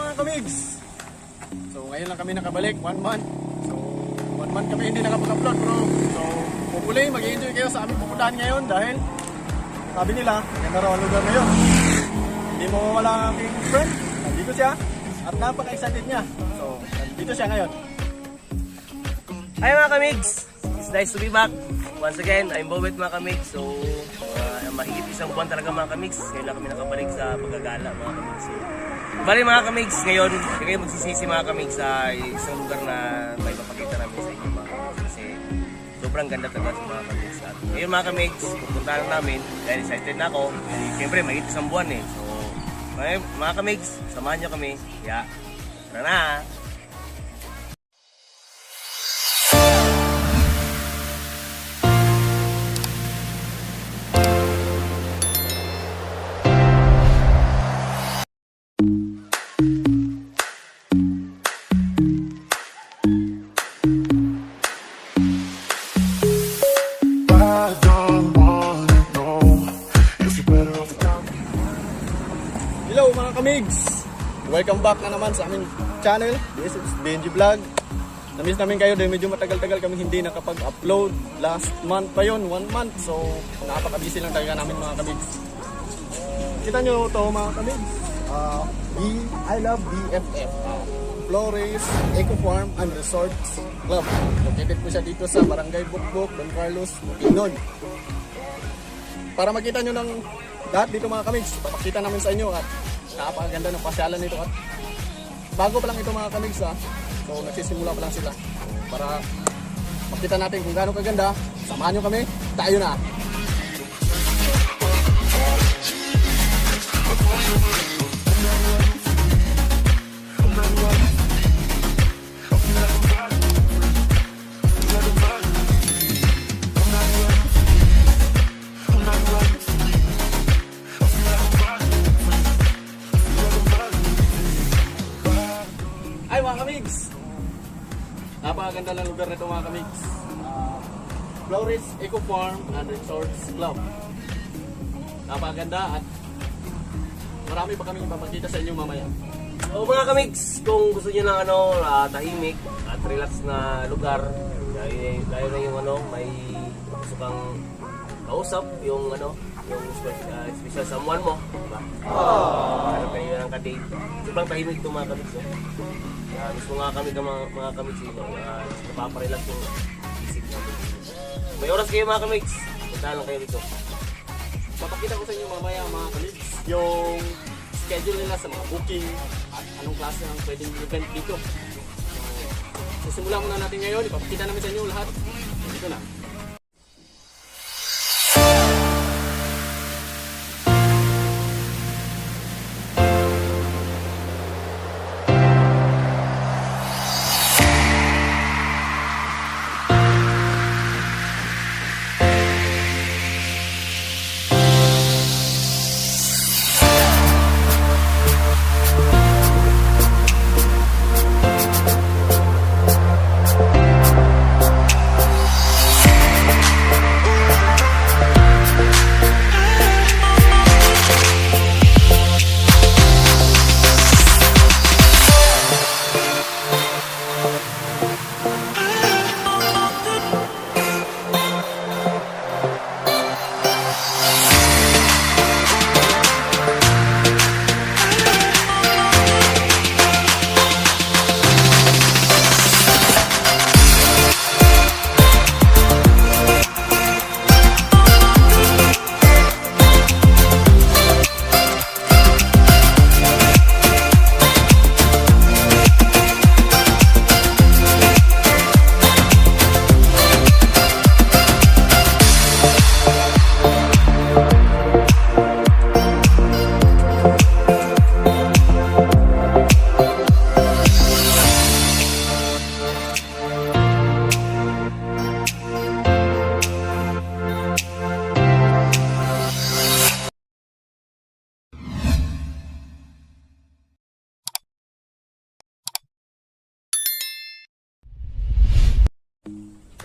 mga kamigs! So ngayon lang kami nakabalik, 1 month. So 1 month kami hindi nakapag-upload bro. So hopefully mag-i-enjoy kayo sa aming pupuntahan ngayon dahil sabi nila, maganda raw ang lugar ngayon. Hindi mo wala ang aking friend, nandito siya at napaka-excited niya. So nandito siya ngayon. Hi mga kamigs! It's nice to be back. Once again, I'm Bobet mga kamigs. So, mahigit isang buwan talaga mga kamigs. Ngayon lang kami nakabalik sa paggagala mga kamigs. So, bali mga kamigs, ngayon, hindi kayo magsisisi mga kamigs sa isang lugar na may mapakita namin sa inyo mga kamigs. Kasi sobrang ganda talaga sa mga kamigs. At ngayon mga kamigs, pupuntahan namin dahil excited na ako. Siyempre, mahigit isang buwan eh. So, mga kamigs, samahan nyo kami. Yeah, tara na! Hello mga kamigs! Welcome back na naman sa aming channel. This is Benji Vlog. Namiss namin kayo dahil medyo matagal-tagal kami hindi nakapag-upload. Last month pa yun, 1 month. So napaka-busy lang talaga namin mga kamigs. Kita nyo to mga kamigs. I love BFF. Flores Eco Farm and Resorts Club. Located po siya dito sa Barangay Bukbuk, Don Carlos, Bukidnon. Para makita nyo ng lahat dito mga kamigs, papakita namin sa inyo at napakaganda ng pasyalan nito at bago pa lang ito mga kamigs ha. So nagsisimula pa lang sila. Para makita natin kung gaano kaganda, samahan nyo kami, tayo na! Ay mga kamigs! Napakaganda ng lugar nito mga kamigs. Flores Eco Farm and Resorts Club. Napakaganda at marami pa kaming ipapakita sa inyo mamaya. So mga kamigs, kung gusto nyo ng tahimik at relax na lugar, dahil na yung may gusto kang kausap, yung yung special someone mo, diba? Hanap kayo ng ka-date. Sobrang tahimik ito mga kamigs. Gusto nga kami mga kamigs dito, napaparelax yung isip namin. May oras kayo mga kamigs, punta lang kayo dito. Papakita ko sa inyo mamaya mga kamigs yung schedule nila sa mga booking at anong klase ng pwedeng event dito. So simulan muna natin ngayon, ipapakita namin sa inyo lahat. Dito na.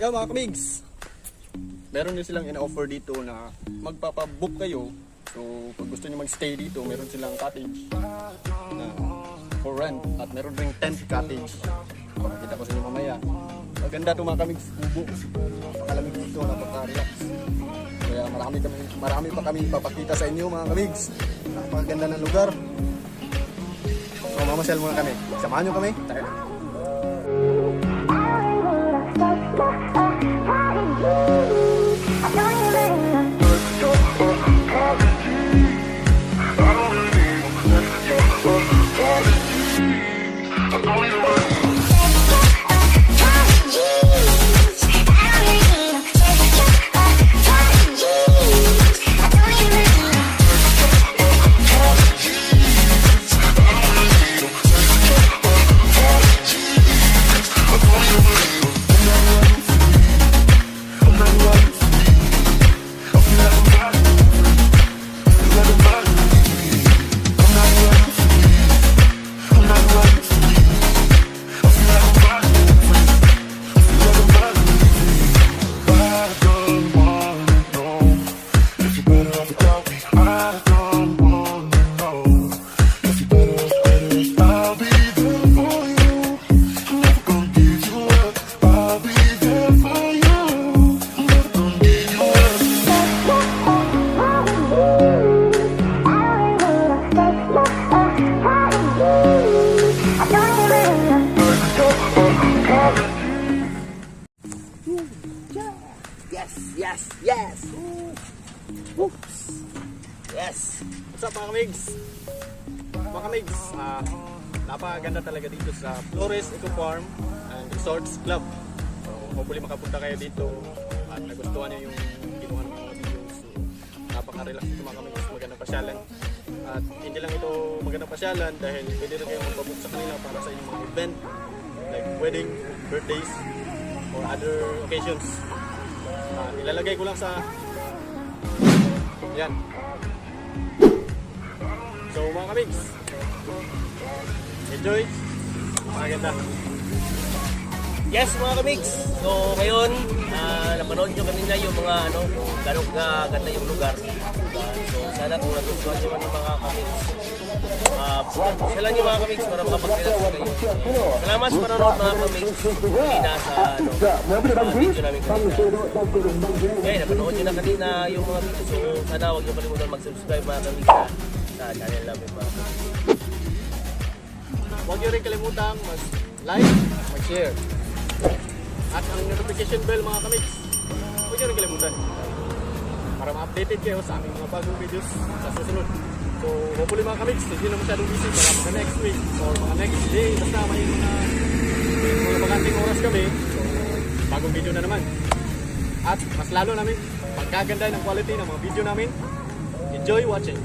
Yo mga kamigs, meron din silang in-offer dito na magpapabook kayo. So pag gusto nyo magstay dito, meron silang cottage na for for rent. At meron ring tent cottage. Makikita ko sa inyo mamaya. Maganda ito mga kamigs, kubo. Napakalamig dito, napaka-relax. Kaya marami pa kami ipapakita sa inyo mga kamigs. Napakaganda ng lugar. So mamasyal muna kami. Samahan nyo kami. Tayo na. Yes! Oops! Yes! What's up mga kamigs? Mga kamigs, napakaganda talaga dito sa Flores Eco Farm and Resorts Club. So, hopefully makapunta kayo dito at nagustuhan niyo yung ginawa ng mga videos. So, napaka-relax dito mga kamigs, magandang pasyalan. At hindi lang ito magandang pasyalan dahil pwede rin kayong magpabook sa kanila para sa inyong mga event like wedding, birthdays, or other occasions. Ilalagay ko lang sa yan. So mga kamigs, enjoy, maganda. Yes mga kamigs! So ngayon, napanood nyo kanina yung mga gano'ng ganda yung lugar. So sana kung natutuhan nyo man yung mga kamigs, sila nyo mga kamigs para makapag-relax kayo. Salamat sa panonood mga kamigs. Hindi na sa video namin kanina. Okay, napanood nyo na kanina yung mga video. So sana huwag nyo kalimutan mag-subscribe mga kamigs sa channel namin mga kamigs. Huwag nyo rin kalimutan mag-like, mag-share. At ang notification bell mga kamigs, huwag nyo rin kalimutan para ma-updated kayo sa aming mga bagong videos sa susunod. So hopefully mga kamigs, hindi na masyadong busy para mga next week or mga next day, basta may mga bakanting oras kami, so bagong video na naman. At mas lalo namin pagkaganda ng quality ng mga video namin. Enjoy watching!